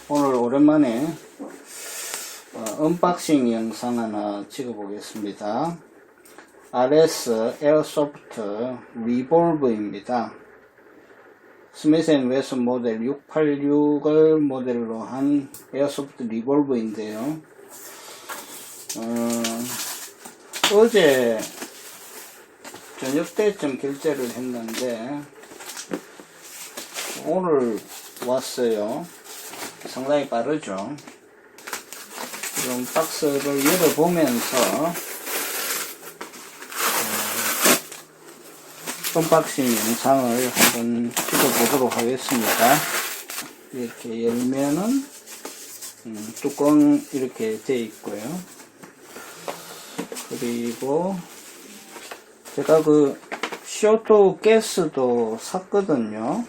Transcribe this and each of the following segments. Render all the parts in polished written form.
오늘 오랜만에 언박싱 영상 하나 찍어 보겠습니다. RS 에어소프트 리볼브입니다. 스미스 앤 웨슨 모델 686을 모델로 한 에어소프트 리볼브인데요. 어제 저녁 때쯤 결제를 했는데 오늘 왔어요. 상당히 빠르죠. 지금 박스를 열어보면서 언박싱 영상을 한번 찍어보도록 하겠습니다. 이렇게 열면은 뚜껑 이렇게 되어 있고요. 그리고 제가 그 CO2 가스도 샀거든요.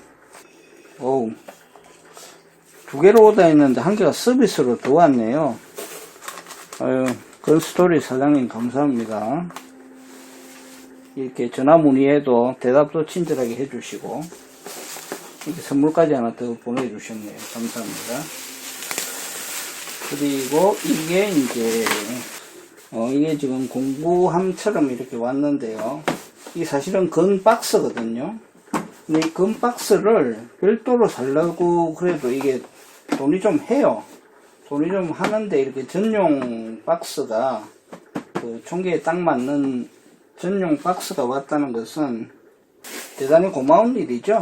오우, 두 개로 오다 했는데 한 개가 서비스로 더 왔네요. 아유, 건스토리 사장님 감사합니다. 이렇게 전화 문의해도 대답도 친절하게 해주시고 이렇게 선물까지 하나 더 보내주셨네요. 감사합니다. 그리고 이게 이제 이게 지금 공구함처럼 이렇게 왔는데요. 이게 사실은 건 박스거든요. 근데 이 건 박스를 별도로 살려고 그래도 이게 돈이 좀 해요. 돈이 좀 하는데 이렇게 전용 박스가 그 총기에 딱 맞는 전용 박스가 왔다는 것은 대단히 고마운 일이죠.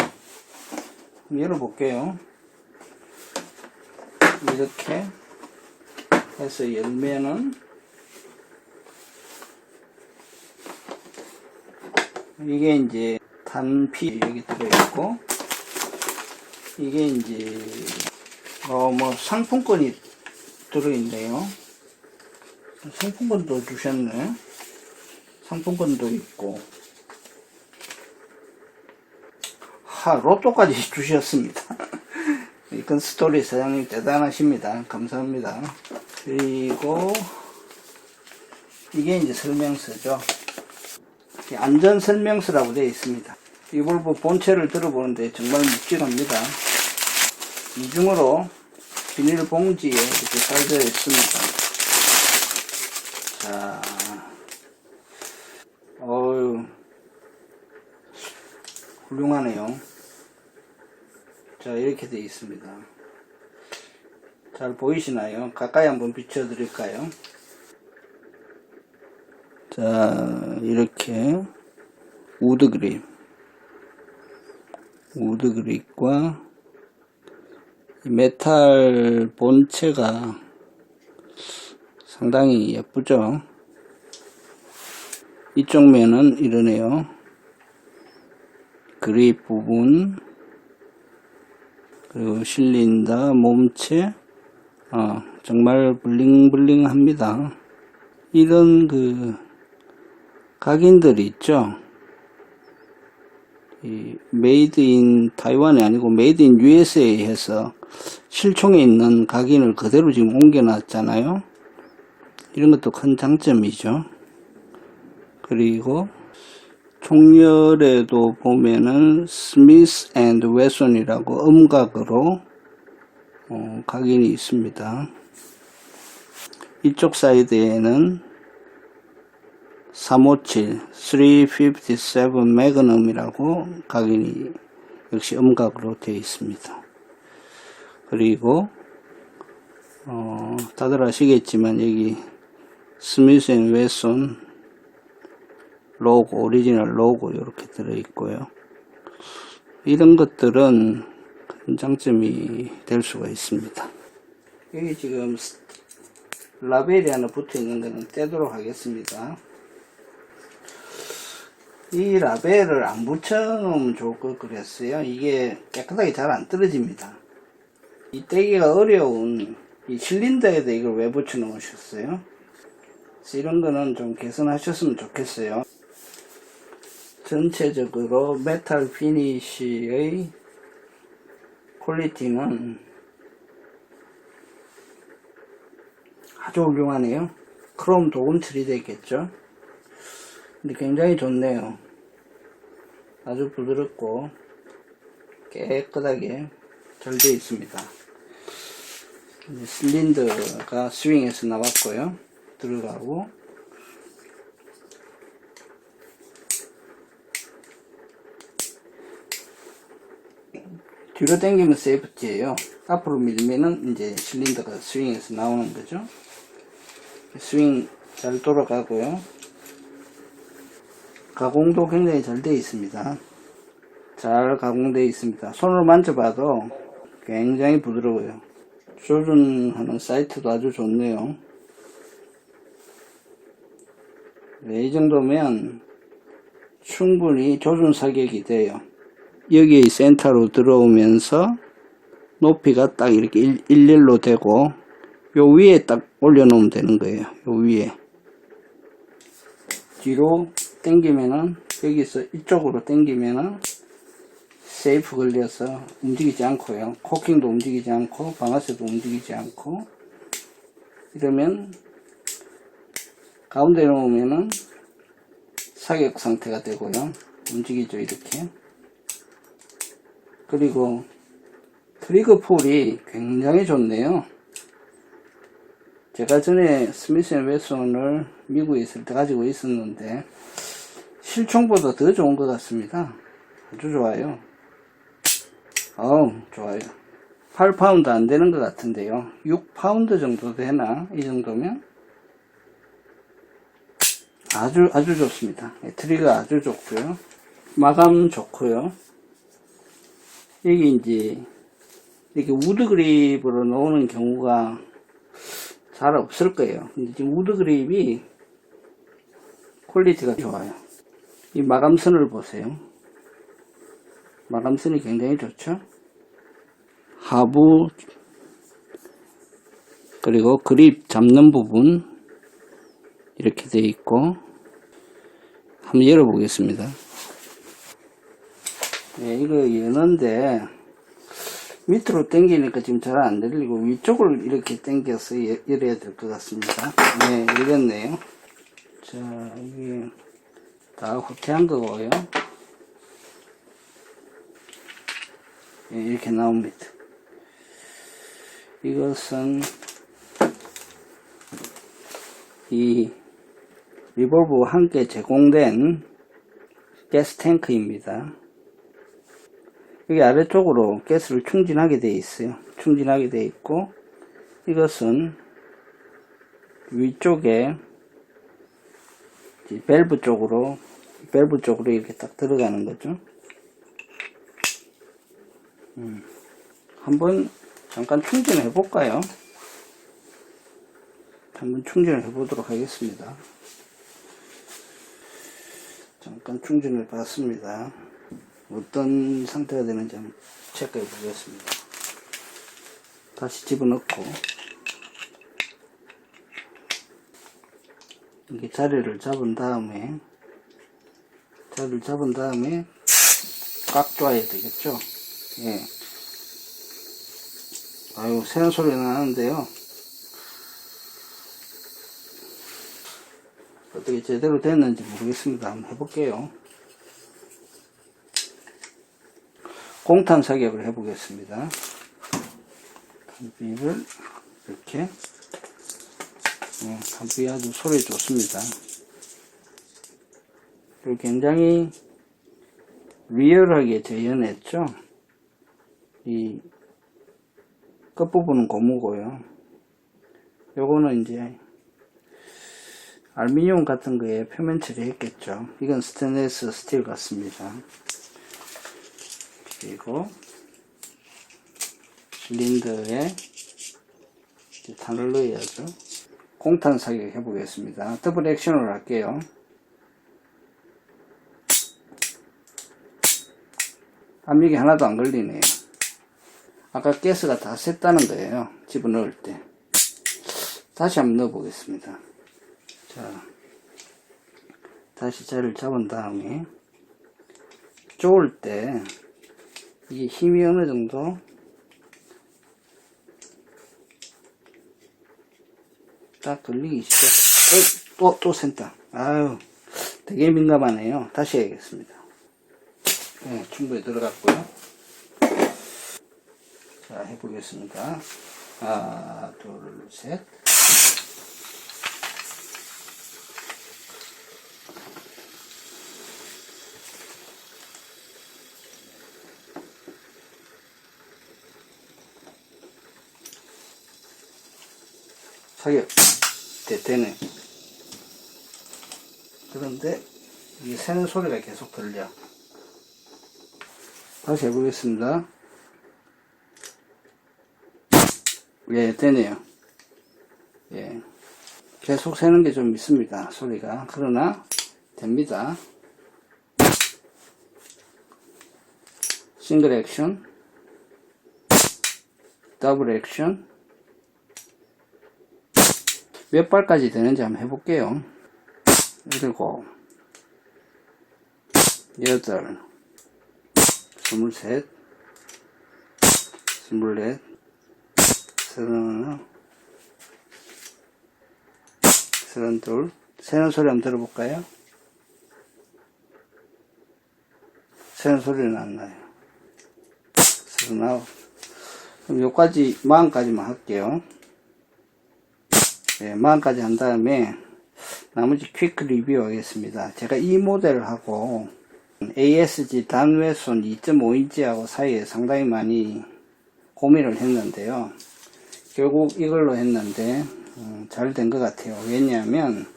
열어볼게요. 이렇게 해서 열면은 이게 이제 단피 여기 들어있고, 이게 이제 뭐 상품권이 들어있네요. 상품권도 주셨네. 상품권도 있고, 로또까지 주셨습니다. 이건 스토리 사장님 대단하십니다. 감사합니다. 그리고 이게 이제 설명서죠. 안전 설명서라고 되어 있습니다. 리볼브 본체를 들어보는데 정말 묵직합니다. 이중으로 비닐봉지에 이렇게 달려 있습니다. 자, 훌륭하네요. 자, 이렇게 되어 있습니다. 잘 보이시나요? 가까이 한번 비춰 드릴까요? 자, 이렇게 우드그립과 메탈 본체가 상당히 예쁘죠. 이쪽 면은 이러네요. 그립 부분, 그리고 실린더 몸체, 정말 블링블링 합니다. 이런 그 각인들이 있죠. 이 메이드 인 타이완이 아니고 메이드 인 USA 해서 실총에 있는 각인을 그대로 지금 옮겨 놨잖아요. 이런 것도 큰 장점이죠. 그리고 총열에도 보면은 스미스 앤 웨슨이라고 음각으로 각인이 있습니다. 이쪽 사이드에는 357, 357 매그넘이라고 각인이 역시 음각으로 되어 있습니다. 그리고 다들 아시겠지만 여기 스미스 앤 웨슨 로고, 오리지널 로고 이렇게 들어있고요. 이런 것들은 큰 장점이 될 수가 있습니다. 여기 지금 라벨이 하나 붙어 있는 거는 떼도록 하겠습니다. 이 라벨을 안 붙여놓으면 좋을 걸 그랬어요. 이게 깨끗하게 잘 안 떨어집니다. 이 떼기가 어려운 이 실린더에다 이걸 왜 붙여 놓으셨어요? 이런 거는 좀 개선하셨으면 좋겠어요. 전체적으로 메탈 피니쉬의 퀄리티는 아주 훌륭하네요. 크롬 도금 처리되어 있겠죠. 근데 굉장히 좋네요. 아주 부드럽고 깨끗하게 잘 되어 있습니다. 실린더가 스윙에서 나왔고요. 들어가고, 뒤로 당기면 세이프티예요. 앞으로 밀면은 이제 실린더가 스윙에서 나오는 거죠. 스윙 잘 돌아가고요. 가공도 굉장히 잘 되어 있습니다. 잘 가공되어 있습니다. 손으로 만져봐도 굉장히 부드러워요. 조준하는 사이트도 아주 좋네요. 네, 이 정도면 충분히 조준 사격이 돼요. 여기 센터로 들어오면서 높이가 딱 이렇게 일렬로 되고, 요 위에 딱 올려놓으면 되는 거예요. 요 위에. 뒤로 당기면은, 여기서 이쪽으로 당기면은 세이프 걸려서 움직이지 않고요. 코킹도 움직이지 않고 방아쇠도 움직이지 않고, 이러면 가운데 놓으면은 사격 상태가 되고요. 움직이죠, 이렇게. 그리고 트리거 폴이 굉장히 좋네요. 제가 전에 스미스 앤 웨슨을 미국에 있을 때 가지고 있었는데 실총보다 더 좋은 것 같습니다. 아주 좋아요. 좋아요. 8파운드 안 되는 것 같은데요. 6파운드 정도 되나? 이 정도면? 아주 좋습니다. 트리거 아주 좋고요. 마감 좋고요. 여기 이제 이렇게 우드 그립으로 놓는 경우가 잘 없을 거예요. 근데 지금 우드 그립이 퀄리티가 좋아요. 이 마감선을 보세요. 마감선이 굉장히 좋죠. 하부 그리고 그립 잡는 부분 이렇게 되어 있고, 한번 열어보겠습니다. 네, 이거 여는데 밑으로 당기니까 지금 잘 안 들리고 위쪽을 이렇게 당겨서 열어야 될 것 같습니다. 네, 열렸네요. 자, 이게 다 후퇴한 거고요. 네, 이렇게 나옵니다. 이것은 이 리볼브와 함께 제공된 가스 탱크입니다. 여기 아래쪽으로 가스를 충전하게 되어 있어요. 충전하게 되어 있고, 이것은 위쪽에 밸브 쪽으로 이렇게 딱 들어가는 거죠. 한번 잠깐 충전해 볼까요? 한번 충전해 보도록 하겠습니다. 잠깐 충전을 봤습니다. 어떤 상태가 되는지 한번 체크해 보겠습니다. 다시 집어넣고 이렇게 자리를 잡은 다음에 꽉 조아야 되겠죠. 예. 아유, 새는 소리 나는데요. 어떻게 제대로 됐는지 모르겠습니다. 한번 해볼게요. 공탄 사격을 해보겠습니다. 단비를 이렇게, 단비 아주 소리 좋습니다. 그리고 굉장히 리얼하게 재현했죠. 이 끝부분은 고무고요. 요거는 이제 알루미늄 같은 거에 표면 처리했겠죠. 이건 스테인리스 스틸 같습니다. 그리고 실린더에 탄을 넣어야죠. 공탄 사격 해보겠습니다. 더블 액션을 할게요. 압력이 하나도 안 걸리네요. 아까 가스가 다 샜다는 거예요. 집어넣을 때. 다시 한번 넣어보겠습니다. 자, 다시 자리를 잡은 다음에 쪼을 때 이게 힘이 어느 정도 딱 걸리기 시작. 또 센터. 아유, 되게 민감하네요. 다시 해야겠습니다. 네, 충분히 들어갔고요. 자, 해보겠습니다. 하나, 둘, 셋. 사격. 되네. 그런데 이 새는 소리가 계속 들려. 다시 해보겠습니다. 예, 되네요. 예. 계속 새는 게 좀 있습니다. 소리가. 그러나 됩니다. 싱글 액션, 더블 액션. 몇 발까지 되는지 한번 해볼게요. 7, 8, 23, 24, 31, 32. 새는 소리 한번 들어볼까요? 새는 소리는 안 나요. 39. 그럼 요까지 40까지만 할게요. 네, 40까지 한 다음에 나머지 퀵 리뷰 하겠습니다. 제가 이 모델하고 ASG 단외손 2.5인치하고 사이에 상당히 많이 고민을 했는데요. 결국 이걸로 했는데 잘 된 것 같아요. 왜냐하면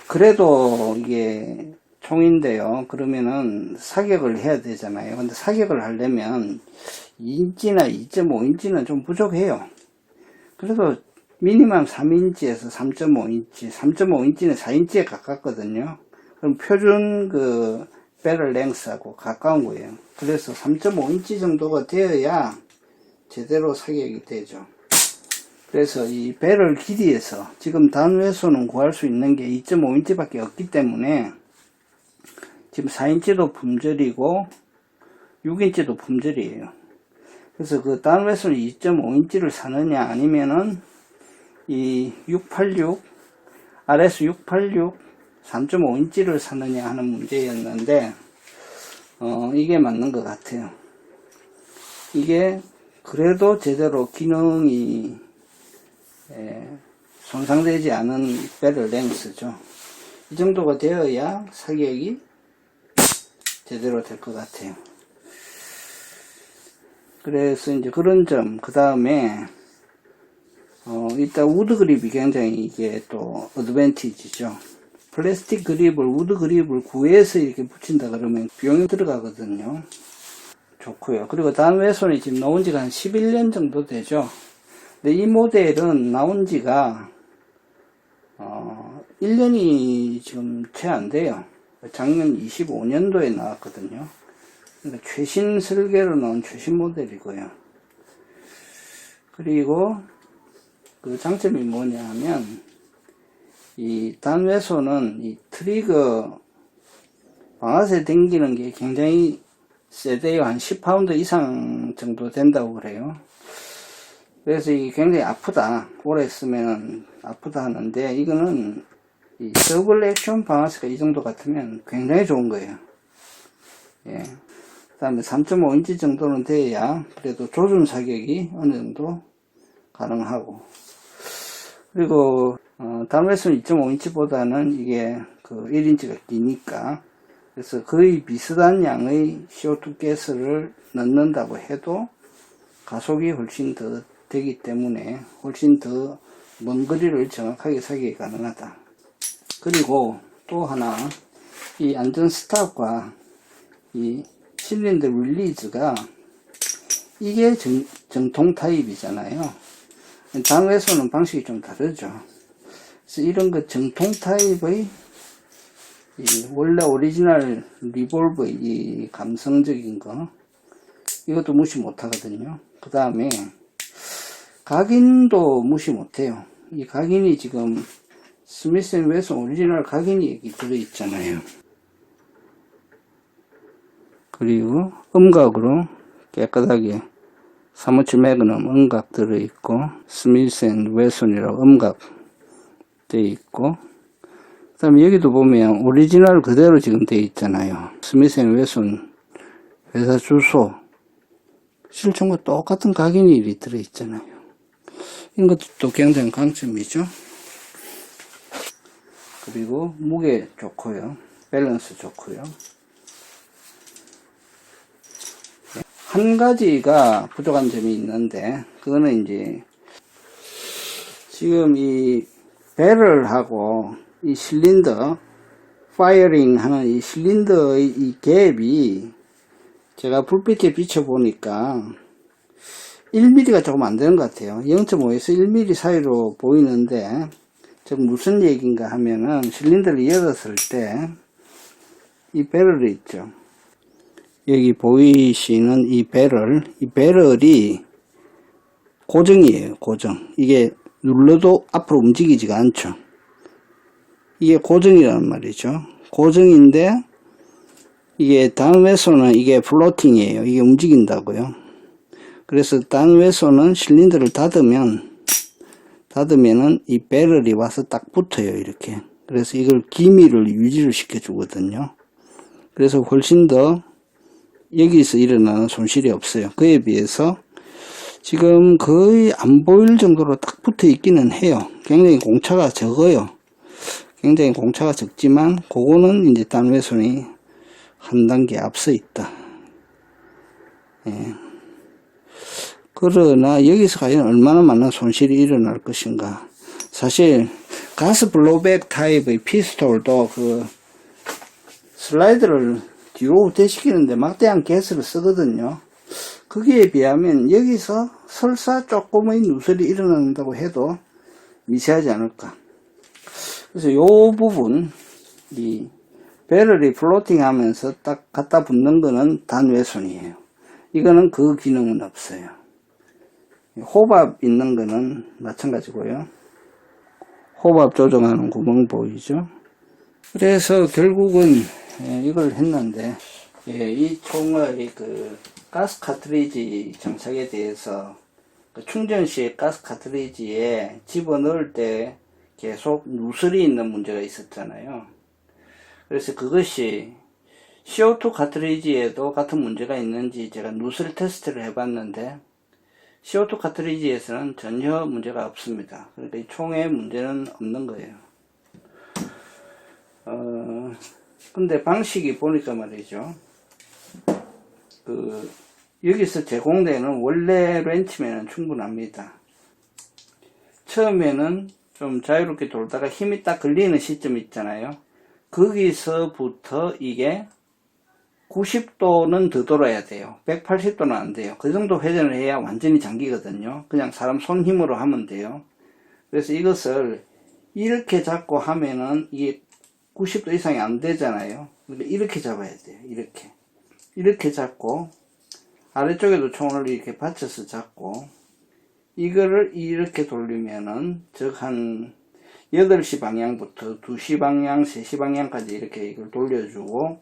그래도 이게 총인데요. 그러면은 사격을 해야 되잖아요. 근데 사격을 하려면 2인치나 2.5인치는 좀 부족해요. 그래도 미니멈 3인치에서 3.5인치, 3.5인치는 4인치에 가깝거든요. 그럼 표준 그 배럴 랭스하고 가까운 거예요. 그래서 3.5인치 정도가 되어야 제대로 사격이 되죠. 그래서 이 배럴 길이에서 지금 단외소는 구할 수 있는 게 2.5인치 밖에 없기 때문에 지금 4인치도 품절이고 6인치도 품절이에요. 그래서 그 단외소는 2.5인치를 사느냐 아니면은 이 686, RS 686 3.5인치를 사느냐 하는 문제였는데 이게 맞는 것 같아요. 이게 그래도 제대로 기능이 손상되지 않은 배럴 랭스죠. 이 정도가 되어야 사격이 제대로 될 것 같아요. 그래서 이제 그런 점, 그 다음에 일단 우드 그립이 굉장히 이게 또 어드밴티지죠. 플라스틱 그립을, 우드 그립을 구해서 이렇게 붙인다 그러면 비용이 들어가거든요. 좋고요. 그리고 단외손이 지금 나온 지가 한 11년 정도 되죠. 근데 이 모델은 나온 지가 1년이 지금 채 안 돼요. 작년 25년도에 나왔거든요. 그러니까 최신 설계로 나온 최신 모델이고요. 그리고 그 장점이 뭐냐 하면 이 단외소는 이 트리거 방아쇠 당기는 게 굉장히 세대요. 한 10파운드 이상 정도 된다고 그래요. 그래서 이게 굉장히 아프다. 오래 쓰면 아프다 하는데 이거는 이 더블 액션 방아쇠가 이 정도 같으면 굉장히 좋은 거예요. 예. 그 다음에 3.5인치 정도는 돼야 그래도 조준 사격이 어느 정도 가능하고, 그리고 단외선 2.5인치보다는 이게 그 1인치가 기니까, 그래서 거의 비슷한 양의 CO2 가스를 넣는다고 해도 가속이 훨씬 더 되기 때문에 훨씬 더 먼 거리를 정확하게 사격이 가능하다. 그리고 또 하나, 이 안전 스탑과 이 실린더 릴리즈가 이게 정통 타입이잖아요. 단외선은 방식이 좀 다르죠. 그래서 이런 거 정통 타입의 원래 오리지널 리볼버 이 감성적인 거, 이것도 무시 못 하거든요. 그 다음에 각인도 무시 못 해요. 이 각인이 지금 스미스 앤 웨슨 오리지널 각인이 여기 들어있잖아요. 그리고 음각으로 깨끗하게 357 매그넘 음각 들어있고, 스미스 앤 웨슨이라고 음각 돼 있고, 그 다음에 여기도 보면 오리지널 그대로 지금 돼 있잖아요. 스미스 앤 웨슨 회사 주소, 실종과 똑같은 각인일이 들어있잖아요. 이런 것도 또 굉장히 강점이죠. 그리고 무게 좋고요. 밸런스 좋고요. 한 가지가 부족한 점이 있는데, 그거는 이제 지금 이 배럴하고 이 실린더 파이어링 하는 이 실린더의 이 갭이 제가 불빛에 비춰 보니까 1mm가 조금 안 되는 것 같아요. 0.5에서 1mm 사이로 보이는데, 즉 무슨 얘기인가 하면은 실린더를 열었을 때 이 배럴이 있죠. 여기 보이시는 이 배럴이 고정이에요. 고정. 이게 눌러도 앞으로 움직이지가 않죠. 이게 고정이란 말이죠. 고정인데 이게 단외소는 이게 플로팅이에요. 이게 움직인다고요. 그래서 단외소는 실린더를 닫으면은 이 배럴이 와서 딱 붙어요. 이렇게. 그래서 이걸 기미를 유지를 시켜 주거든요. 그래서 훨씬 더 여기서 일어나는 손실이 없어요. 그에 비해서 지금 거의 안 보일 정도로 딱 붙어 있기는 해요. 굉장히 공차가 적어요. 굉장히 공차가 적지만 그거는 이제 단외선이 한 단계 앞서 있다. 예. 그러나 여기서 과연 얼마나 많은 손실이 일어날 것인가. 사실 가스 블로우백 타입의 피스톨도 그 슬라이드를 뒤로 우퇴시키는데 막대한 가스를 쓰거든요. 거기에 비하면 여기서 설사 조금의 누설이 일어난다고 해도 미세하지 않을까. 그래서 요 부분, 이 배럴이 플로팅 하면서 딱 갖다 붙는 거는 단외선이에요. 이거는 그 기능은 없어요. 호밥 있는 거는 마찬가지고요. 호밥 조정하는 구멍 보이죠? 그래서 결국은 이걸 했는데, 이 총의 그 가스 카트리지 장착에 대해서 그 충전 시에 가스 카트리지에 집어넣을 때 계속 누설이 있는 문제가 있었잖아요. 그래서 그것이 CO2 카트리지에도 같은 문제가 있는지 제가 누설 테스트를 해봤는데, CO2 카트리지에서는 전혀 문제가 없습니다. 그러니까 이 총에 문제는 없는 거예요. 근데 방식이 보니까 말이죠. 여기서 제공되는 원래 렌치면은 충분합니다. 처음에는 좀 자유롭게 돌다가 힘이 딱 걸리는 시점이 있잖아요. 거기서부터 이게 90도는 더 돌아야 돼요. 180도는 안 돼요. 그 정도 회전을 해야 완전히 잠기거든요. 그냥 사람 손 힘으로 하면 돼요. 그래서 이것을 이렇게 잡고 하면은 이게 90도 이상이 안 되잖아요. 그러니까 이렇게 잡아야 돼요. 이렇게 잡고 아래쪽에도 총을 이렇게 받쳐서 잡고 이거를 이렇게 돌리면은 즉 한 8시 방향부터 2시 방향, 3시 방향까지 이렇게 이걸 돌려주고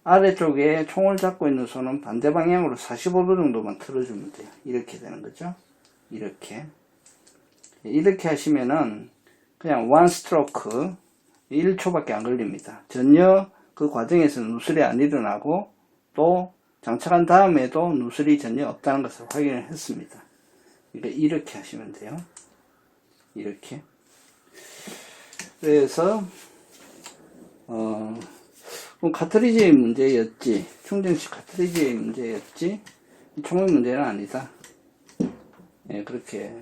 아래쪽에 총을 잡고 있는 손은 반대 방향으로 45도 정도만 틀어주면 돼요. 이렇게 되는 거죠. 이렇게 하시면은 그냥 원 스트로크 1초밖에 안 걸립니다. 전혀 그 과정에서 누설이 안 일어나고 또 장착한 다음에도 누설이 전혀 없다는 것을 확인을 했습니다. 그러니까 이렇게 하시면 돼요. 이렇게. 그래서 그럼 카트리지의 문제였지, 충전식 카트리지의 문제였지, 총의 문제는 아니다. 예, 그렇게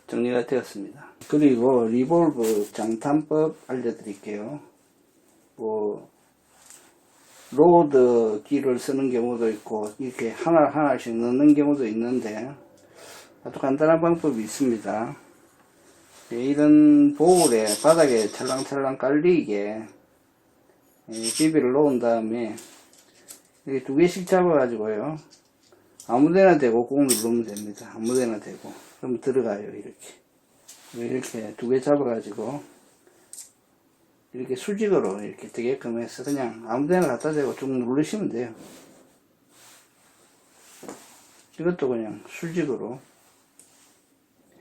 정리가 되었습니다. 그리고 리볼브 장탄법 알려드릴게요. 로드 기를 쓰는 경우도 있고 이렇게 하나씩 넣는 경우도 있는데 아주 간단한 방법이 있습니다. 이런 보울에 바닥에 찰랑찰랑 깔리게 비비를 놓은 다음에 이렇게 2개씩 잡아가지고요, 아무데나 대고 꾹 누르면 됩니다. 아무데나 대고 그럼 들어가요. 이렇게 2개 잡아가지고 이렇게 수직으로 이렇게 되게끔 해서 그냥 아무데나 갖다 대고 쭉 누르시면 돼요. 이것도 그냥 수직으로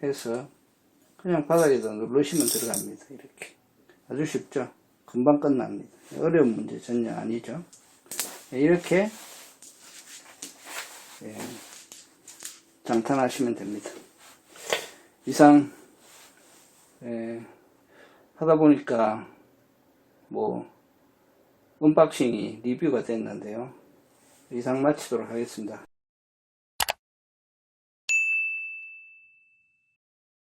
해서 그냥 바닥에다 누르시면 들어갑니다. 이렇게. 아주 쉽죠? 금방 끝납니다. 어려운 문제 전혀 아니죠? 이렇게 장탄하시면 됩니다. 이상 하다 보니까 뭐 언박싱이 리뷰가 됐는데요. 이상 마치도록 하겠습니다.